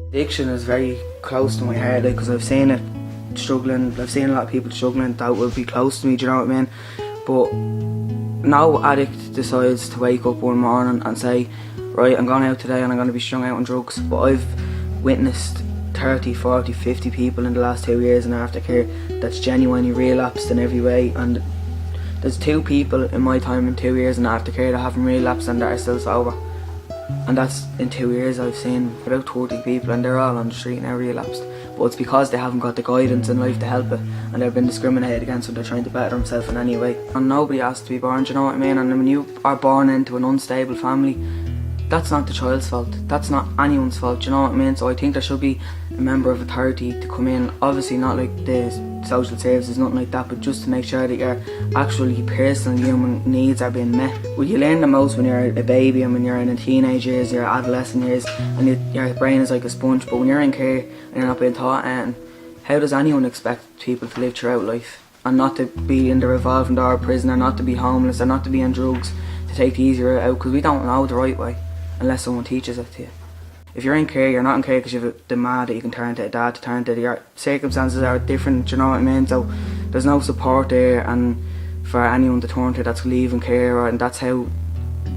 Addiction is very close to my heart, like, because I've seen it struggling. I've seen a lot of people struggling that will be close to me, do you know what I mean? But no addict decides to wake up one morning and say, right, I'm going out today and I'm going to be strung out on drugs. But I've witnessed 30, 40, 50 people in the last 2 years in aftercare that's genuinely relapsed in every way, and there's 2 people in my time in 2 years in aftercare that haven't relapsed and that are still sober. And that's in 2 years I've seen about 30 people and they're all on the street now relapsed. But it's because they haven't got the guidance in life to help it, and they've been discriminated against when they're trying to better themselves in any way. And nobody has to be born, do you know what I mean? And when you are born into an unstable family, that's not the child's fault, that's not anyone's fault, do you know what I mean? So I think there should be a member of authority to come in, obviously not like the social services, nothing like that, but just to make sure that your actually personal human needs are being met. Well, you learn the most when you're a baby and when you're in the teenage years, your adolescent years, and your brain is like a sponge. But when you're in care and you're not being taught anything, how does anyone expect people to live throughout life and not to be in the revolving door of prison, or not to be homeless, or not to be on drugs, to take the easy route out? Because we don't know the right way unless someone teaches it to you. If you're in care, you're not in care because you have the mad that you can turn to a dad, to turn to. Your circumstances are different, do you know what I mean? So there's no support there, and for anyone to turn to that's leaving care, and that's how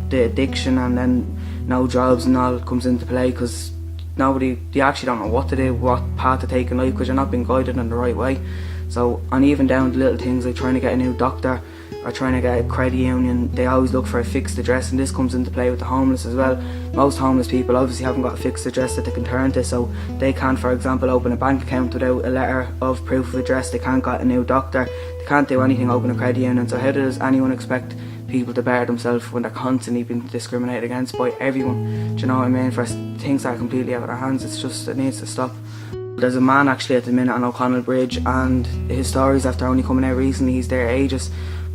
the addiction and then no jobs and all comes into play, because they actually don't know what to do, what path to take in life, because you're not being guided in the right way. So, and even down to little things like trying to get a new doctor or trying to get a credit union, they always look for a fixed address, and this comes into play with the homeless as well. Most homeless people obviously haven't got a fixed address that they can turn to, so they can't, for example, open a bank account without a letter of proof of address. They can't get a new doctor, they can't do anything, open a credit union. So how does anyone expect people to better themselves when they're constantly being discriminated against by everyone, do you know what I mean, for things that are completely out of their hands? It needs to stop. There's a man actually at the minute on O'Connell Bridge, and his stories after only coming out recently, he's there ages.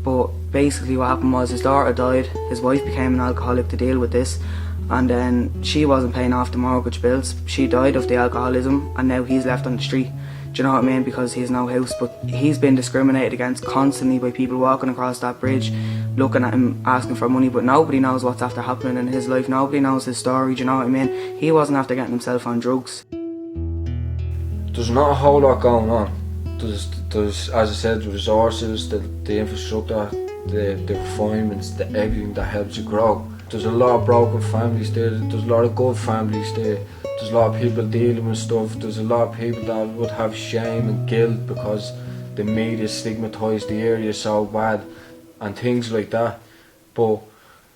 But basically what happened was his daughter died, his wife became an alcoholic to deal with this, and then she wasn't paying off the mortgage bills. She died of the alcoholism, and now he's left on the street, do you know what I mean, because he has no house. But he's been discriminated against constantly by people walking across that bridge, looking at him, asking for money, but nobody knows what's after happening in his life, nobody knows his story, do you know what I mean? He wasn't after getting himself on drugs. There's not a whole lot going on. There's, as I said, the resources, the infrastructure, the refinements, the everything that helps you grow. There's a lot of broken families there, there's a lot of good families there, there's a lot of people dealing with stuff, there's a lot of people that would have shame and guilt because the media stigmatised the area so bad and things like that. But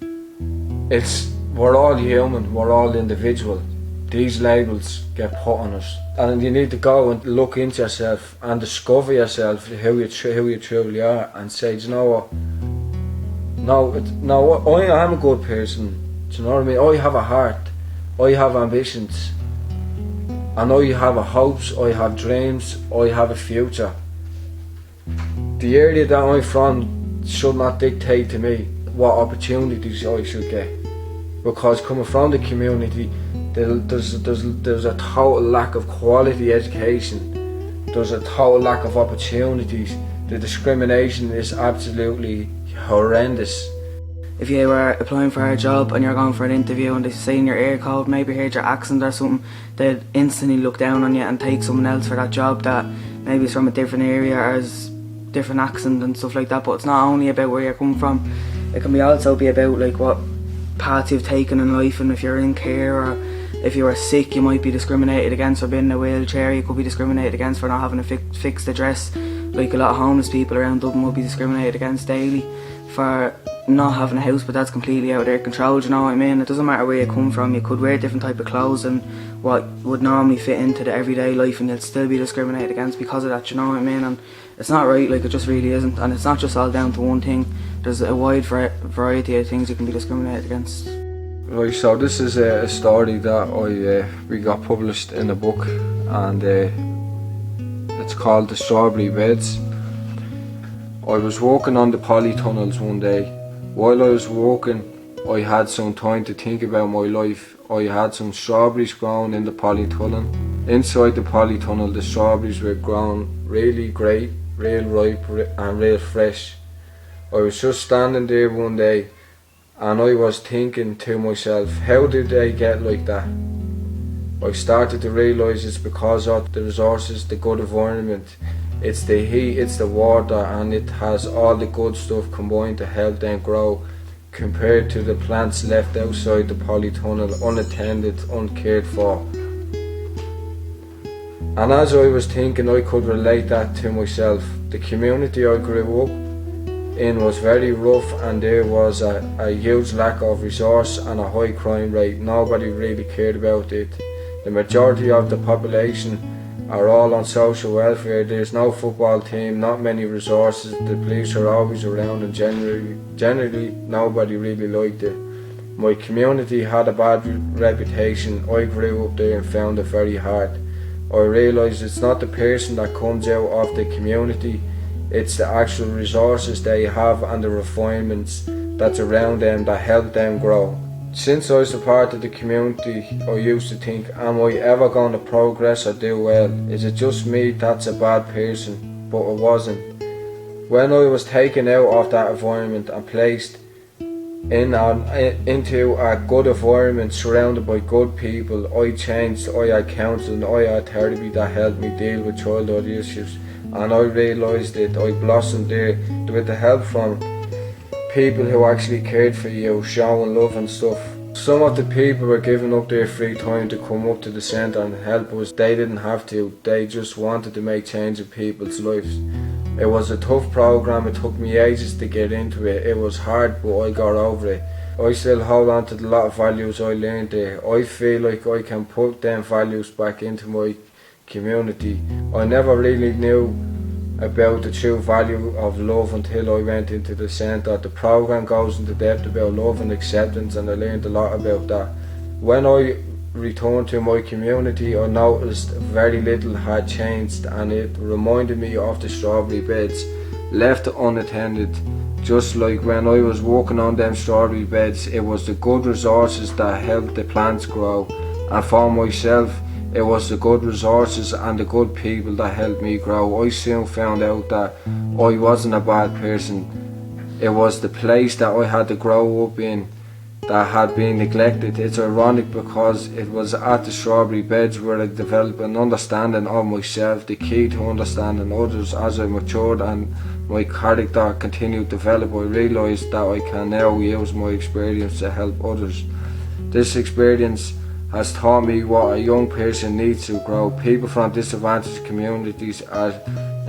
we're all human, we're all individual. These labels get put on us, and you need to go and look into yourself and discover yourself, who you truly are, and say, do you know what? No, I am a good person. Do you know what I mean? I have a heart, I have ambitions, and I have hopes, I have dreams, I have a future. The area that I'm from should not dictate to me what opportunities I should get, because coming from the community, there's a total lack of quality education, there's a total lack of opportunities. The discrimination is absolutely horrendous. If you were applying for a job and you're going for an interview and they say in your ear code, maybe heard your accent or something, they'd instantly look down on you and take someone else for that job that maybe is from a different area or has different accent and stuff like that. But it's not only about where you're coming from, it can also be about like what path you've taken in life, and if you're in care or if you are sick, you might be discriminated against for being in a wheelchair. You could be discriminated against for not having a fixed address. Like a lot of homeless people around Dublin will be discriminated against daily for not having a house, but that's completely out of their control, do you know what I mean? It doesn't matter where you come from, you could wear a different type of clothes and what would normally fit into the everyday life, and you'll still be discriminated against because of that, do you know what I mean? And it's not right, like, it just really isn't, and it's not just all down to one thing. There's a wide variety of things you can be discriminated against. Right, so this is a story that we got published in a book, and it's called The Strawberry Beds. I was walking on the polytunnels one day. While I was walking, I had some time to think about my life. I had some strawberries growing in the polytunnel. Inside the polytunnel, the strawberries were grown really great, real ripe and real fresh. I was just standing there one day and I was thinking to myself, how did they get like that? I started to realise it's because of the resources, the good environment. It's the heat, it's the water, and it has all the good stuff combined to help them grow, compared to the plants left outside the polytunnel, unattended, uncared for. And as I was thinking, I could relate that to myself. The community I grew up in was very rough, and there was a huge lack of resource and a high crime rate. Nobody really cared about it. The majority of the population are all on social welfare. There's no football team, not many resources, the police are always around, and generally nobody really liked it. My community had a bad reputation. I grew up there and found it very hard. I realised it's not the person that comes out of the community, it's the actual resources they have and the refinements that's around them that help them grow. Since I was a part of the community, I used to think, am I ever going to progress or do well? Is it just me that's a bad person? But it wasn't. When I was taken out of that environment and placed into a good environment surrounded by good people, I changed. I had counselling, I had therapy that helped me deal with childhood issues, and I realised that I blossomed there with the help from people who actually cared for you, showing love and stuff. Some of the people were giving up their free time to come up to the centre and help us. They didn't have to, they just wanted to make change in people's lives. It was a tough program, it took me ages to get into it. It was hard, but I got over it. I still hold on to a lot of values I learned there. I feel like I can put them values back into my community. I never really knew about the true value of love until I went into the centre. The program goes into depth about love and acceptance, and I learned a lot about that. When I returned to my community, I noticed very little had changed, and it reminded me of the strawberry beds left unattended. Just like when I was walking on them strawberry beds, it was the good resources that helped the plants grow, and for myself, it was the good resources and the good people that helped me grow. I soon found out that I wasn't a bad person. It was the place that I had to grow up in that had been neglected. It's ironic because it was at the strawberry beds where I developed an understanding of myself, the key to understanding others. As I matured and my character continued to develop, I realised that I can now use my experience to help others. This experience has taught me what a young person needs to grow. People from disadvantaged communities are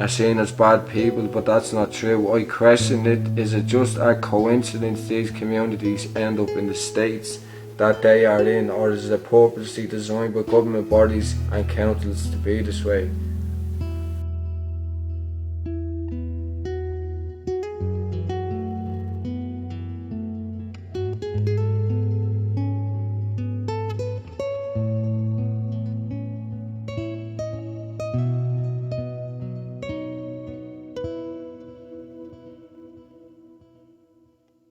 seen as bad people, but that's not true. I question it. Is it just a coincidence these communities end up in the states that they are in, or is it purposely designed by government bodies and councils to be this way?